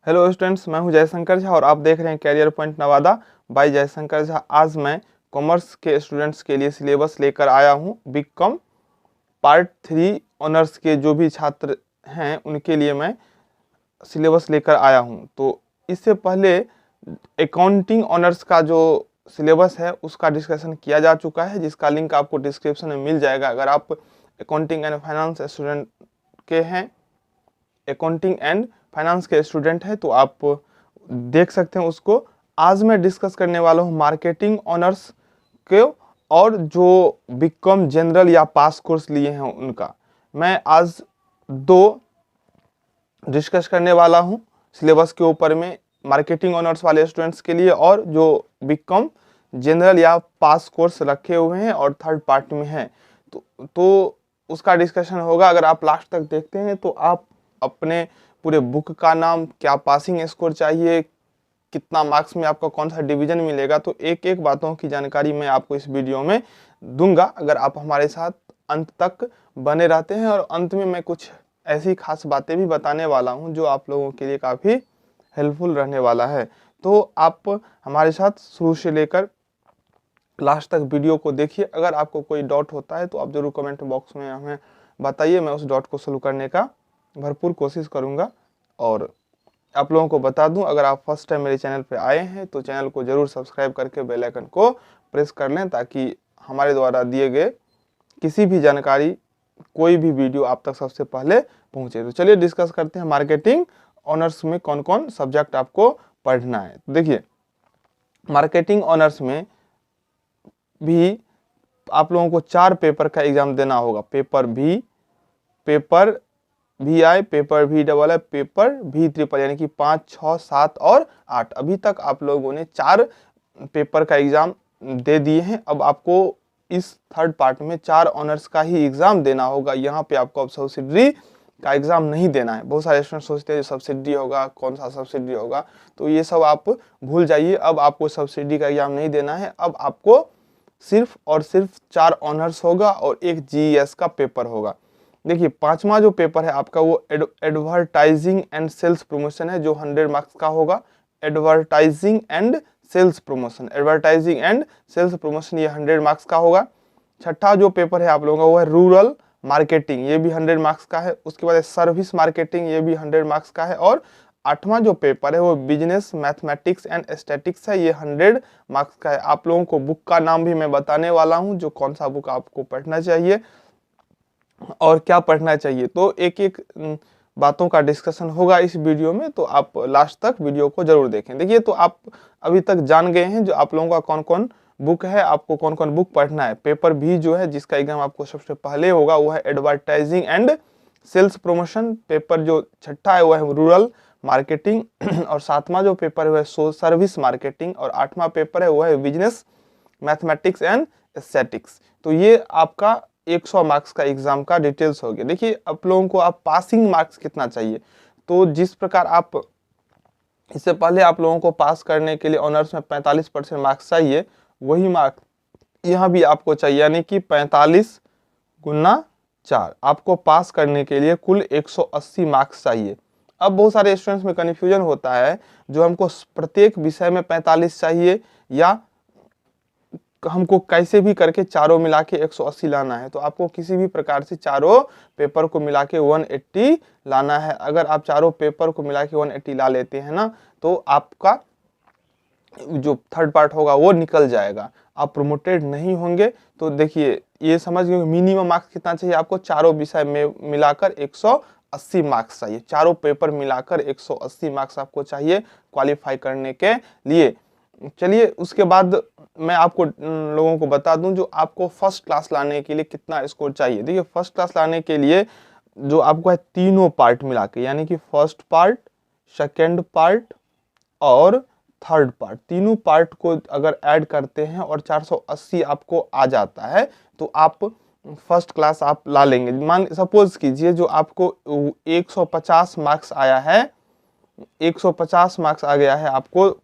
Hello students, मैं हूं जयशंकर झा और आप देख रहे हैं career point Nawada by Jayshankar Jha. आज मैं कॉमर्स के स्टूडेंट्स के लिए सिलेबस लेकर आया हूं। बीकॉम पार्ट 3 ऑनर्स के जो भी छात्र हैं उनके लिए मैं सिलेबस लेकर आया हूं। तो इससे पहले अकाउंटिंग ऑनर्स का जो सिलेबस है उसका डिस्कशन किया जा चुका है, जिसका लिंक आपको डिस्क्रिप्शन में मिल जाएगा। अगर आप अकाउंटिंग एंड फाइनेंस स्टूडेंट के हैं, अकाउंटिंग एंड फाइनेंस के स्टूडेंट हैं, तो आप देख सकते हैं उसको। आज मैं डिस्कस करने वाला हूँ मार्केटिंग ऑनर्स के और जो बीकॉम जनरल या पास कोर्स लिए हैं उनका। मैं आज दो डिस्कस करने वाला हूँ सिलेबस के ऊपर में, मार्केटिंग ऑनर्स वाले स्टूडेंट्स के लिए और जो बीकॉम जनरल या पास कोर्स रखे हुए हैं और थर्ड पार्ट में हैं, तो उसका डिस्कशन होगा। अगर आप लास्ट तक देखते हैं तो आप अपने पूरे बुक का नाम, क्या पासिंग स्कोर चाहिए, कितना मार्क्स में आपका कौन सा डिवीजन मिलेगा, तो एक एक बातों की जानकारी मैं आपको इस वीडियो में दूंगा अगर आप हमारे साथ अंत तक बने रहते हैं। और अंत में मैं कुछ ऐसी खास बातें भी बताने वाला हूं जो आप लोगों के लिए काफ़ी हेल्पफुल रहने वाला है। तो आप हमारे साथ शुरू से लेकर लास्ट तक वीडियो को देखिए। अगर आपको कोई डाउट होता है तो आप जरूर कमेंट बॉक्स में हमें बताइए, मैं उस डाउट को सोल्व करने का भरपूर कोशिश करूंगा। और आप लोगों को बता दूं, अगर आप फर्स्ट टाइम मेरे चैनल पे आए हैं तो चैनल को जरूर सब्सक्राइब करके बेल आइकन को प्रेस कर लें, ताकि हमारे द्वारा दिए गए किसी भी जानकारी, कोई भी वीडियो आप तक सबसे पहले पहुंचे। तो चलिए डिस्कस करते हैं मार्केटिंग ऑनर्स में कौन कौन सब्जेक्ट आपको पढ़ना है। देखिए, मार्केटिंग ऑनर्स में भी आप लोगों को 4 पेपर का एग्जाम देना होगा। पेपर भी, paper VI, paper VII, paper V3, यानी कि 5, 6, 7 और 8। अभी तक आप लोगों ने 4 पेपर का एग्जाम दे दिए हैं। अब आपको इस थर्ड पार्ट में 4 ऑनर्स का ही एग्जाम देना होगा। यहाँ पे आपको अब सब्सिडरी का एग्जाम नहीं देना है। बहुत सारे स्टूडेंट सोचते हैं सब्सिडी होगा, कौन सा सब्सिडी होगा, तो ये सब आप भूल जाइए। अब आपको सब्सिडी का एग्जाम नहीं देना है। अब आपको सिर्फ और सिर्फ 4 ऑनर्स होगा और एक GES का पेपर होगा। देखिए, 5वां जो पेपर है आपका वो एडवर्टाइजिंग एंड सेल्स प्रमोशन है, जो 100 मार्क्स का होगा। Advertising and sales promotion, advertising and sales promotion, ये 100 मार्क्स का होगा। 6ठा जो पेपर है आप लोगों का वो है रूरल मार्केटिंग, ये भी 100 मार्क्स का है। उसके बाद सर्विस मार्केटिंग, ये भी 100 मार्क्स का है। और 8वां जो पेपर है वो बिजनेस मैथमेटिक्स एंड स्टैटिक्स है, ये 100 मार्क्स का है। आप लोगों को बुक का नाम भी मैं बताने वाला हूँ, जो कौन सा बुक आपको पढ़ना चाहिए और क्या पढ़ना चाहिए। तो एक एक बातों का डिस्कशन होगा इस वीडियो में, तो आप लास्ट तक वीडियो को जरूर देखें। देखिए, तो आप अभी तक जान गए हैं जो आप लोगों का कौन कौन बुक है, आपको कौन कौन बुक पढ़ना है। पेपर भी जो है, जिसका एग्जाम आपको सबसे पहले होगा, वो है advertising and sales promotion. Paper जो 6ठा है वो है रूरल मार्केटिंग और 7वां जो पेपर है वो है सर्विस मार्केटिंग और 8वां पेपर है वो है बिजनेस मैथमेटिक्स एंड स्टैटिक्स। तो ये आपका 100 मार्क्स का एग्जाम का डिटेल्स हो गया। देखिए, आप लोगों को आप पासिंग मार्क्स कितना चाहिए, तो जिस प्रकार आप इससे पहले आप लोगों को पास करने के लिए ऑनर्स में 45% मार्क्स चाहिए, वही मार्क्स यहाँ भी आपको चाहिए, यानी कि 45 गुना 4 आपको पास करने के लिए कुल 180 मार्क्स चाहिए। अब बहुत सारे स्टूडेंट्स में कन्फ्यूजन होता है, जो हमको प्रत्येक विषय में 45 चाहिए या हमको कैसे भी करके चारों मिला के 180 लाना है। तो आपको किसी भी प्रकार से चारों पेपर को मिला के 180 लाना है। अगर आप चारों पेपर को मिला के 180 ला लेते हैं ना, तो आपका जो थर्ड पार्ट होगा वो निकल जाएगा, आप प्रोमोटेड नहीं होंगे। तो देखिए, ये समझ गए मिनिमम मार्क्स कितना चाहिए आपको, चारों विषय में मिलाकर 180 मार्क्स चाहिए। चारों पेपर मिलाकर 180 मार्क्स आपको चाहिए क्वालिफाई करने के लिए। चलिए, उसके बाद मैं आपको लोगों को बता दूं जो आपको फर्स्ट क्लास लाने के लिए कितना स्कोर चाहिए। देखिए, फर्स्ट क्लास लाने के लिए जो आपको है तीनों पार्ट मिला के, यानी कि फर्स्ट पार्ट, सेकेंड पार्ट और थर्ड पार्ट, तीनों पार्ट को अगर ऐड करते हैं और 480 आपको आ जाता है, तो आप फर्स्ट क्लास आप ला लेंगे। मान सपोज कीजिए जो आपको 150 मार्क्स आया है, 150 मार्क्स आ गया है आपको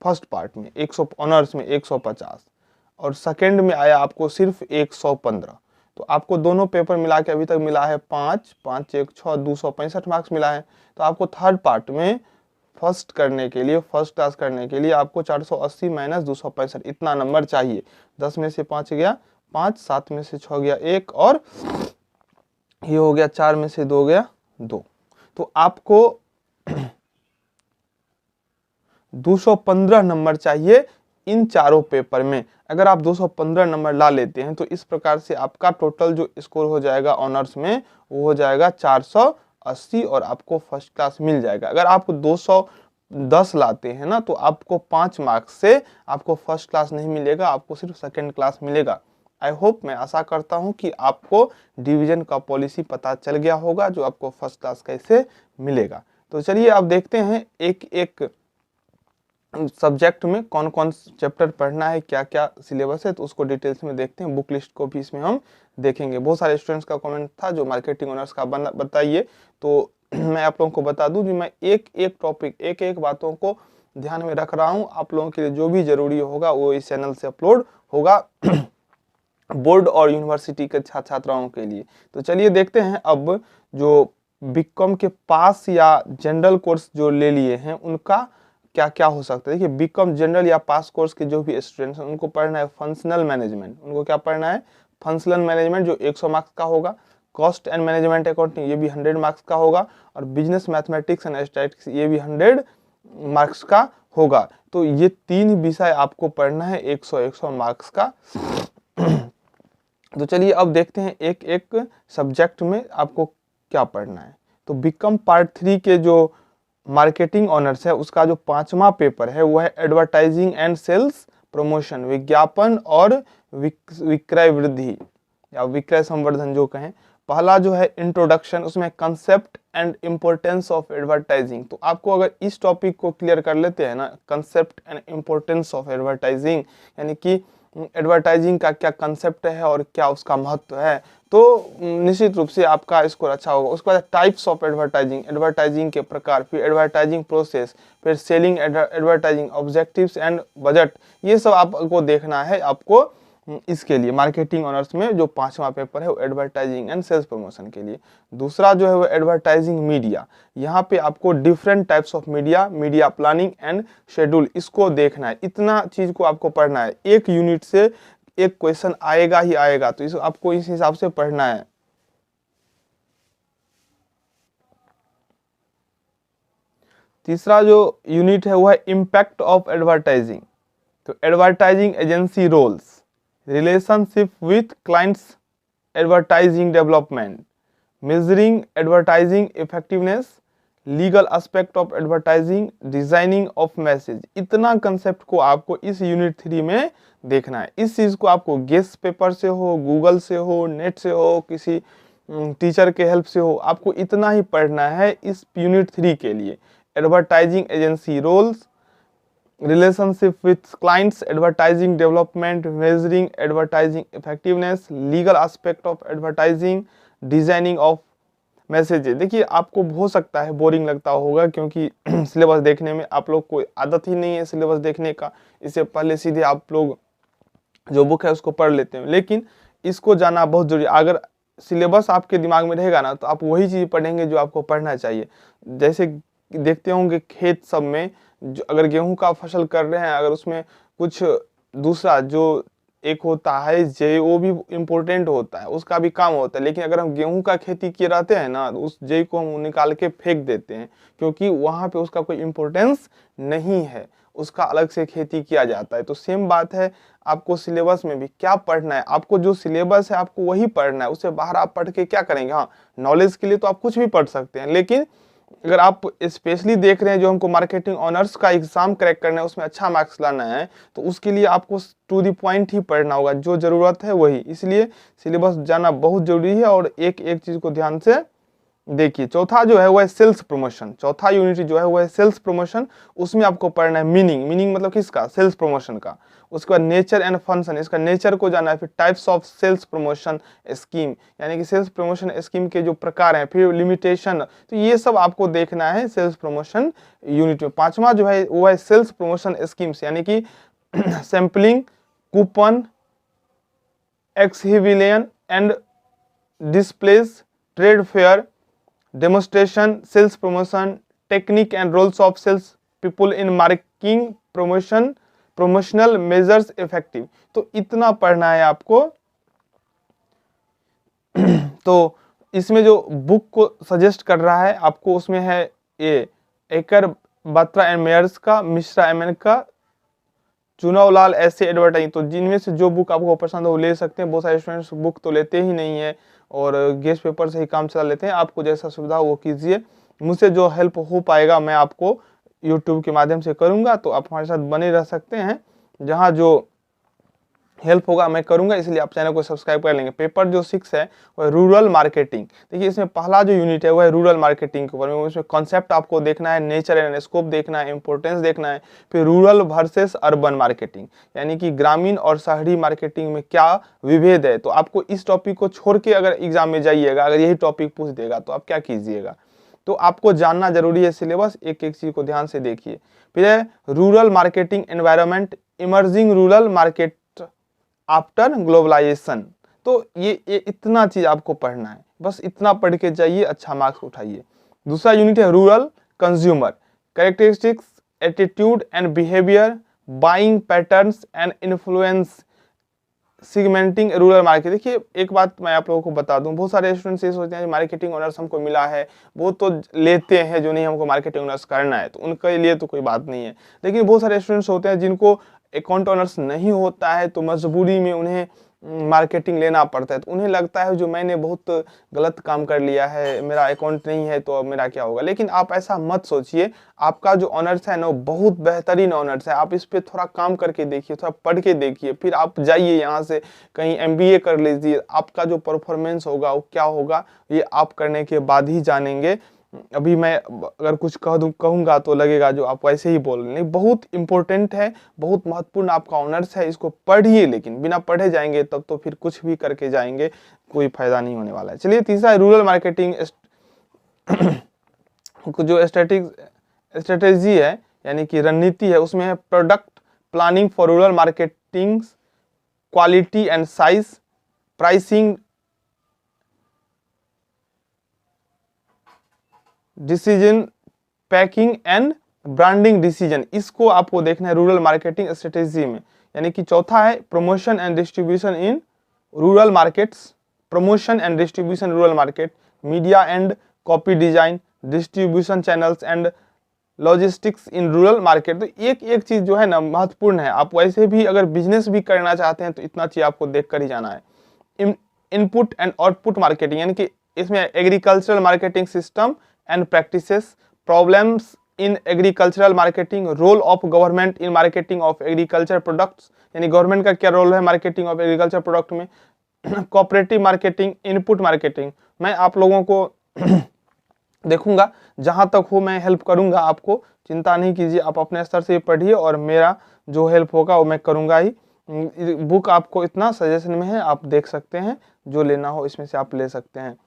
फर्स्ट पार्ट में, 100 ऑनर्स में 150, और सेकंड में आया आपको सिर्फ 115। तो आपको दोनों पेपर मिला के अभी तक मिला है 5, 5, 1, 6, 265 मार्क्स मिला है। तो आपको थर्ड पार्ट में फर्स्ट करने के लिए, फर्स्ट क्लास करने के लिए आपको 480 माइनस 265 इतना नंबर चाहिए। 10 में से 5 गया 5, 7 में से 6 गया 1 और ये हो गया 4 में से 2 गया 2। तो आपको 215 नंबर चाहिए इन चारों पेपर में। अगर आप 215 नंबर ला लेते हैं तो इस प्रकार से आपका टोटल जो स्कोर हो जाएगा ऑनर्स में वो हो जाएगा 480 और आपको फर्स्ट क्लास मिल जाएगा। अगर आप 210 लाते हैं ना तो आपको 5 मार्क्स से आपको फर्स्ट क्लास नहीं मिलेगा, आपको सिर्फ सेकंड क्लास मिलेगा। आई होप, मैं आशा करता हूं कि आपको डिवीजन का पॉलिसी पता चल गया होगा जो आपको फर्स्ट क्लास कैसे मिलेगा। तो चलिए अब देखते हैं एक एक सब्जेक्ट में कौन कौन चैप्टर पढ़ना है, क्या क्या सिलेबस है, तो उसको डिटेल्स में देखते हैं। बुक लिस्ट को भी इसमें हम देखेंगे। बहुत सारे स्टूडेंट्स का कमेंट था जो मार्केटिंग ऑनर्स का बताइए, तो मैं आप लोगों को बता दूं कि मैं एक एक टॉपिक, एक एक बातों को ध्यान में रख रहा हूं। आप लोगों के लिए जो भी जरूरी होगा वो इस चैनल से अपलोड होगा बोर्ड और यूनिवर्सिटी के छात्राओं के लिए। तो चलिए देखते हैं अब जो बीकॉम के पास या जनरल कोर्स जो ले लिए हैं उनका क्या क्या हो सकता है। देखिए, बीकॉम जनरल या पास कोर्स के जो भी स्टूडेंट्स हैं उनको पढ़ना है फंक्शनल मैनेजमेंट। उनको क्या पढ़ना है? फंक्शनल मैनेजमेंट, जो 100 मार्क्स का होगा। कॉस्ट एंड मैनेजमेंट अकाउंटिंग, ये भी 100 मार्क्स का होगा। और बिजनेस मैथमेटिक्स एंड स्टैटिस्टिक्स, ये भी 100 मार्क्स का होगा। तो ये 3 विषय आपको पढ़ना है 100 मार्क्स का। तो चलिए अब देखते हैं एक एक सब्जेक्ट में आपको क्या पढ़ना है। तो बीकॉम पार्ट 3 के जो मार्केटिंग ऑनर्स है उसका जो 5वां पेपर है वो है एडवर्टाइजिंग एंड सेल्स प्रमोशन, विज्ञापन और विक्रय वृद्धि या विक्रय संवर्धन जो कहें। पहला जो है इंट्रोडक्शन, उसमें concept and importance of advertising. तो आपको अगर इस टॉपिक को क्लियर कर लेते हैं ना, concept and importance of advertising, यानी कि एडवर्टाइजिंग का क्या कंसेप्ट है और क्या उसका महत्व है, तो निश्चित रूप से आपका स्कोर अच्छा होगा। उसके बाद टाइप्स ऑफ एडवर्टाइजिंग, एडवर्टाइजिंग के प्रकार, फिर एडवर्टाइजिंग प्रोसेस, फिर selling advertising, objectives and budget, ये सब आपको देखना है। आपको इसके लिए मार्केटिंग ऑनर्स में जो 5वां पेपर है वो एडवर्टाइजिंग एंड सेल्स प्रमोशन के लिए। दूसरा जो है वो एडवर्टाइजिंग मीडिया, यहाँ पे आपको different types of media, media planning and schedule, इसको देखना है। इतना चीज को आपको पढ़ना है। एक यूनिट से एक क्वेश्चन आएगा ही आएगा, तो इस आपको इस हिसाब से पढ़ना है। तीसरा जो यूनिट है वो है इम्पैक्ट ऑफ एडवर्टाइजिंग। तो advertising agency roles, relationship with clients, advertising development, measuring advertising effectiveness, legal aspect of advertising, designing of message. इतना कंसेप्ट को आपको इस यूनिट 3 में देखना है। इस चीज को आपको गेस्ट पेपर से हो, गूगल से हो, नेट से हो, किसी टीचर के हेल्प से हो, आपको इतना ही पढ़ना है इस यूनिट 3 के लिए। Advertising agency roles, relationship with clients, advertising development, measuring advertising effectiveness, legal aspect of advertising, designing of messages. देखिए, आपको हो सकता है बोरिंग लगता होगा क्योंकि सिलेबस देखने में आप लोग को आदत ही नहीं है सिलेबस देखने का। इससे पहले सीधे आप लोग जो बुक है उसको पढ़ लेते हैं, लेकिन इसको जाना बहुत जरूरी। अगर सिलेबस आपके दिमाग में रहेगा ना तो आप वही चीज़ पढ़ेंगे जो आपको पढ़ना चाहिए। जैसे देखते होंगे खेत सब में, जो अगर गेहूं का फसल कर रहे हैं, अगर उसमें कुछ दूसरा जो एक होता है जे, वो भी इम्पोर्टेंट होता है, उसका भी काम होता है। लेकिन अगर हम गेहूं का खेती किए रहते हैं ना तो उस जे को हम निकाल के फेंक देते हैं क्योंकि वहाँ पे उसका कोई इम्पोर्टेंस नहीं है, उसका अलग से खेती किया जाता है। तो सेम बात है, आपको सिलेबस में भी क्या पढ़ना है, आपको जो सिलेबस है आपको वही पढ़ना है। उससे बाहर आप पढ़ के क्या करेंगे? हाँ, नॉलेज के लिए तो आप कुछ भी पढ़ सकते हैं, लेकिन अगर आप स्पेशली देख रहे हैं जो हमको मार्केटिंग ऑनर्स का एग्जाम क्रैक करना है, उसमें अच्छा मार्क्स लाना है, तो उसके लिए आपको टू द पॉइंट ही पढ़ना होगा, जो जरूरत है वही। इसलिए सिलेबस जाना बहुत जरूरी है और एक एक चीज को ध्यान से देखिए। चौथा जो है वो है सेल्स प्रमोशन। चौथा यूनिट जो है वो है सेल्स प्रमोशन। उसमें आपको पढ़ना है मीनिंग मतलब किसका? सेल्स प्रमोशन का। उसके बाद नेचर एंड फंक्शन, इसका नेचर को जाना है। फिर types of sales promotion scheme, यानी कि सेल्स प्रमोशन स्कीम के जो प्रकार हैं, फिर लिमिटेशन, तो ये सब आपको देखना है सेल्स प्रमोशन यूनिट में। 5वां जो है वो है सेल्स प्रमोशन स्कीम्स, यानी कि sampling, coupon, exhibition and displays, trade fair, demonstration, sales promotion, technique and roles of sales people in marketing promotional measures effective. तो इतना पढ़ना है आपको। तो इसमें जो बुक को सजेस्ट कर रहा है आपको, उसमें है ये एकर बात्रा एंड मेयर्स का, मिश्रा एमएन का, चुनावलाल ऐसे एडवर्टाइजिंग। तो जिनमें से जो बुक आपको पसंद हो वो ले सकते हैं। बहुत सारे स्टूडेंट्स बुक तो लेते ही नहीं है और गेस्ट पेपर से ही काम चला लेते हैं। आपको जैसा सुविधा हो वो कीजिए। मुझसे जो हेल्प हो पाएगा मैं आपको यूट्यूब के माध्यम से करूंगा, तो आप हमारे साथ बने रह सकते हैं। जहां जो हेल्प होगा मैं करूंगा, इसलिए आप चैनल को सब्सक्राइब कर लेंगे। पेपर जो 6 है वह रूरल मार्केटिंग। देखिए इसमें पहला जो यूनिट है वह है रूरल मार्केटिंग के ऊपर में। उसमें कॉन्सेप्ट आपको देखना है, नेचर एंड स्कोप देखना है, इंपॉर्टेंस देखना है, फिर रूरल वर्सेस अर्बन मार्केटिंग, यानी कि ग्रामीण और शहरी मार्केटिंग में क्या विभेद है। तो आपको इस टॉपिक को छोड़ के अगर एग्जाम में जाइएगा, अगर यही टॉपिक पूछ देगा तो आप क्या कीजिएगा। तो आपको जानना जरूरी है सिलेबस, एक एक चीज को ध्यान से देखिए। फिर है rural marketing environment, emerging rural market after globalisation. तो ये इतना चीज आपको पढ़ना है, बस इतना पढ़ के जाइए, अच्छा मार्क्स उठाइए। दूसरा यूनिट है rural consumer, characteristics, attitude and behaviour, buying patterns and influence, segmenting rural market. देखिए एक बात मैं आप लोगों को बता दूं, बहुत सारे स्टूडेंट्स ये सोचते हैं मार्केटिंग ऑनर्स हमको मिला है, वो तो लेते हैं जो नहीं हमको मार्केटिंग ऑनर्स करना है, तो उनके लिए तो कोई बात नहीं है। लेकिन बहुत सारे स्टूडेंट्स होते हैं जिनको अकाउंट ऑनर्स नहीं होता है, तो मजबूरी में उन्हें मार्केटिंग लेना पड़ता है। तो उन्हें लगता है जो मैंने बहुत गलत काम कर लिया है, मेरा अकाउंट नहीं है तो अब मेरा क्या होगा। लेकिन आप ऐसा मत सोचिए, आपका जो ऑनर्स है ना वो बहुत बेहतरीन ऑनर्स है। आप इस पे थोड़ा काम करके देखिए, थोड़ा पढ़ के देखिए, फिर आप जाइए यहाँ से कहीं MBA कर लीजिए। आपका जो परफॉर्मेंस होगा वो क्या होगा ये आप करने के बाद ही जानेंगे। अभी मैं अगर कुछ कहूँगा तो लगेगा जो आप वैसे ही बोल रहे। नहीं, बहुत इंपॉर्टेंट है, बहुत महत्वपूर्ण आपका ऑनर्स है, इसको पढ़िए। लेकिन बिना पढ़े जाएंगे तब तो फिर कुछ भी करके जाएंगे, कोई फायदा नहीं होने वाला है। चलिए तीसरा है रूरल मार्केटिंग जो स्ट्रेटेजी है, यानी कि रणनीति है, उसमें है product planning for rural marketing, quality and size, pricing, decision, packing and branding decision. इसको आपको देखना है रूरल मार्केटिंग स्ट्रेटेजी में। यानी कि चौथा है promotion and distribution in rural markets, promotion and distribution rural market, media and copy design, distribution channels and logistics in rural market. तो एक एक चीज जो है ना महत्वपूर्ण है। आप वैसे भी अगर बिजनेस भी करना चाहते हैं तो इतना चीज आपको देख कर ही जाना है। इनपुट एंड आउटपुट मार्केटिंग, यानी कि इसमें agricultural marketing system and practices, problems in agricultural marketing, role of government in marketing of agriculture products, यानी गवर्नमेंट का क्या रोल है मार्केटिंग ऑफ एग्रीकल्चर प्रोडक्ट में, कोऑपरेटिव मार्केटिंग, इनपुट मार्केटिंग। मैं आप लोगों को देखूंगा, जहां तक हो मैं हेल्प करूंगा आपको, चिंता नहीं कीजिए। आप अपने स्तर से पढ़िए और मेरा जो हेल्प होगा वो मैं करूंगा ही। बुक आपको इतना सजेशन में है, आप देख सकते हैं, जो लेना हो इसमें से आप ले सकते हैं।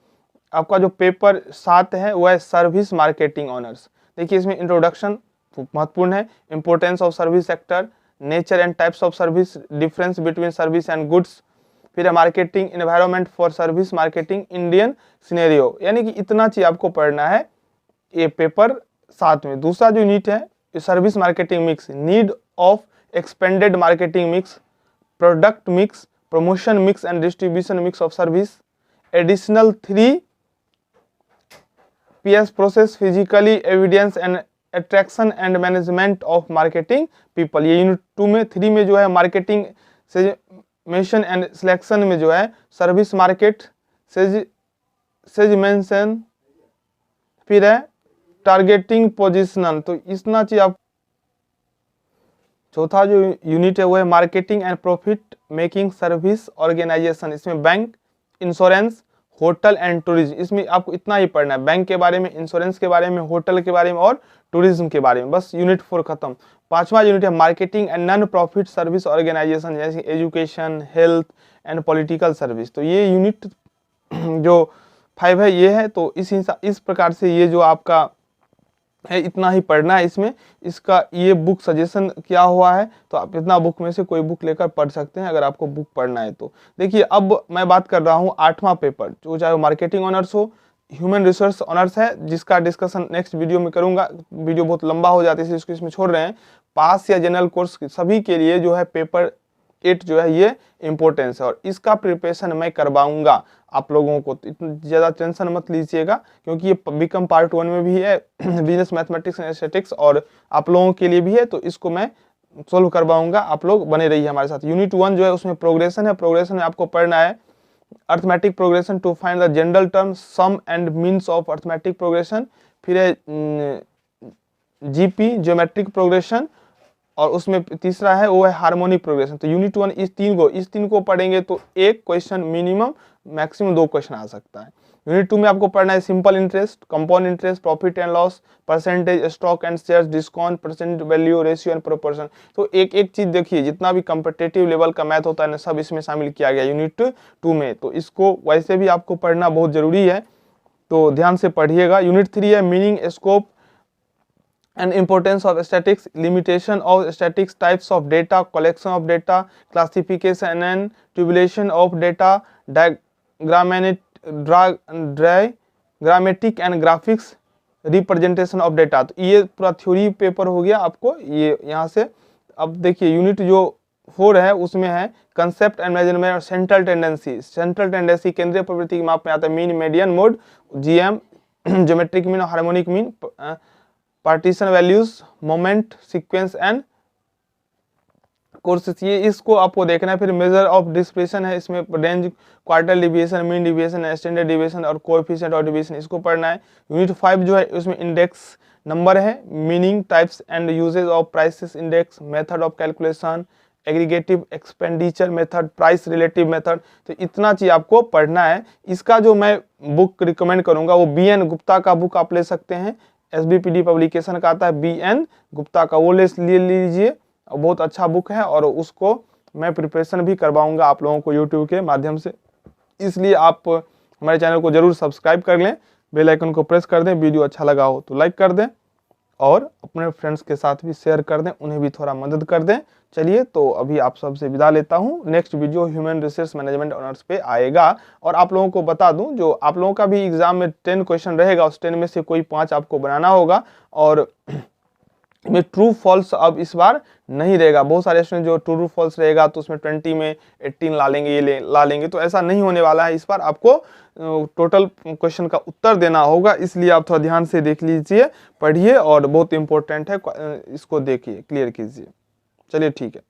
आपका जो पेपर 7 है वह है सर्विस मार्केटिंग ऑनर्स। देखिए इसमें इंट्रोडक्शन महत्वपूर्ण है, importance of service sector, nature and types of service, difference between service and goods, फिर है marketing environment for service marketing, Indian scenario. यानी कि इतना चीज आपको पढ़ना है ये पेपर 7 में। दूसरा जो यूनिट है service marketing mix, need of expanded marketing mix, product mix, promotion mix and distribution mix of service, additional 3 PS process, physically evidence and attraction and management of marketing people. ये unit 2 में 3 में जो है marketing segmentation and selection में जो है service market segmentation, फिर है टारगेटिंग पोजिशनल। तो इतना चीज आप। चौथा जो यूनिट है वो है marketing and profit making service organisation. इसमें bank, insurance, hotel and tourism, इसमें आपको इतना ही पढ़ना है, बैंक के बारे में, इंश्योरेंस के बारे में, होटल के बारे में और टूरिज्म के बारे में। बस यूनिट 4 खत्म। 5वां यूनिट है marketing and non profit service organisation, जैसे education, health and political service. तो ये यूनिट जो 5 है ये है। तो इस प्रकार से ये जो आपका है इतना ही पढ़ना है इसमें। इसका ये बुक सजेशन किया हुआ है, तो आप इतना बुक में से कोई बुक लेकर पढ़ सकते हैं अगर आपको बुक पढ़ना है तो। देखिए अब मैं बात कर रहा हूँ 8वां पेपर, जो चाहे मार्केटिंग ऑनर्स हो ह्यूमन रिसोर्स ऑनर्स है, जिसका डिस्कशन नेक्स्ट वीडियो में करूंगा। वीडियो बहुत लंबा हो जाता है इसलिए इसको इसमें छोड़ रहे हैं। पास या जनरल कोर्स सभी के लिए जो है पेपर 8 जो है ये इम्पोर्टेंस है और इसका प्रिपरेशन मैं करवाऊंगा आप लोगों को। तो इतना ज़्यादा टेंशन मत लीजिएगा, क्योंकि ये बीकॉम पार्ट 1 में भी है, बिजनेस मैथमेटिक्स एंड स्टैटिस्टिक्स, और आप लोगों के लिए भी है, तो इसको मैं सोल्व करवाऊंगा। आप लोग बने रहिए हमारे साथ। यूनिट 1 जो है उसमें प्रोग्रेशन है। प्रोग्रेशन में आपको पढ़ना है arithmetic progression to find the general term, sum and means of arithmetic progression. फिर है जीपी, ज्योमेट्रिक प्रोग्रेशन, और उसमें तीसरा है वो है हार्मोनिक प्रोग्रेशन। तो यूनिट 1 इस तीन को पढ़ेंगे तो एक क्वेश्चन मिनिमम, मैक्सिमम 2 क्वेश्चन आ सकता है। यूनिट 2 में आपको पढ़ना है simple interest, compound interest, profit and loss, percentage, stock and shares, discount, percent value, ratio and proportion. तो एक एक चीज देखिए, जितना भी कॉम्पिटिटिव लेवल का मैथ होता है ना, सब इसमें शामिल किया गया यूनिट 2 में। तो इसको वैसे भी आपको पढ़ना बहुत जरूरी है, तो ध्यान से पढ़िएगा। यूनिट 3 है meaning, scope and importance of statistics, limitation of statistics, types of data, collection of data, classification and tabulation of data, diagrammatic and graphics representation of data। तो ये पूरा थ्योरी पेपर हो गया आपको ये यहाँ से। अब देखिए यूनिट जो 4 है उसमें है कंसेप्ट एंड मेजरमेंट और सेंट्रल टेंडेंसी। सेंट्रल टेंडेंसी केंद्रीय प्रवृत्ति के माप में आता है, mean, median, mode, GM, geometric mean, harmonic mean, partition values, moment, sequence and courses, ये इसको आपको देखना है। फिर मेजर ऑफ डिस्पर्शन है, इसमें range, quarter deviation, mean deviation, standard deviation और कोएफिशिएंट ऑफ डिविएशन, इसको पढ़ना है। यूनिट 5 जो है उसमें इंडेक्स नंबर है, meaning, types and usages of prices index, method of calculation, aggregative expenditure method, price relative method. तो इतना चीज आपको पढ़ना है। इसका जो मैं बुक रिकमेंड करूंगा वो BN गुप्ता का बुक आप ले सकते हैं, SBPD पब्लिकेशन का आता है, BN गुप्ता का, वो ले लीजिए, बहुत अच्छा बुक है और उसको मैं प्रिपरेशन भी करवाऊंगा आप लोगों को यूट्यूब के माध्यम से। इसलिए आप हमारे चैनल को जरूर सब्सक्राइब कर लें, बेल आइकन को प्रेस कर दें, वीडियो अच्छा लगा हो तो लाइक कर दें और अपने फ्रेंड्स के साथ भी शेयर कर दें, उन्हें भी थोड़ा मदद कर दें। चलिए तो अभी आप सबसे विदा लेता हूं। Next video human resource management honours पे आएगा। और आप लोगों को बता दूं, जो आप लोगों का भी एग्जाम में 10 क्वेश्चन रहेगा, उस 10 में से कोई 5 आपको बनाना होगा और में ट्रू फॉल्स अब इस बार नहीं रहेगा। बहुत सारे स्टूडेंट जो ट्रू फॉल्स रहेगा तो उसमें 20 में 18 ला लेंगे, ये ला लेंगे, तो ऐसा नहीं होने वाला है। इस बार आपको टोटल क्वेश्चन का उत्तर देना होगा, इसलिए आप थोड़ा ध्यान से देख लीजिए, पढ़िए और बहुत इंपॉर्टेंट है, इसको देखिए, क्लियर कीजिए। चलिए ठीक है।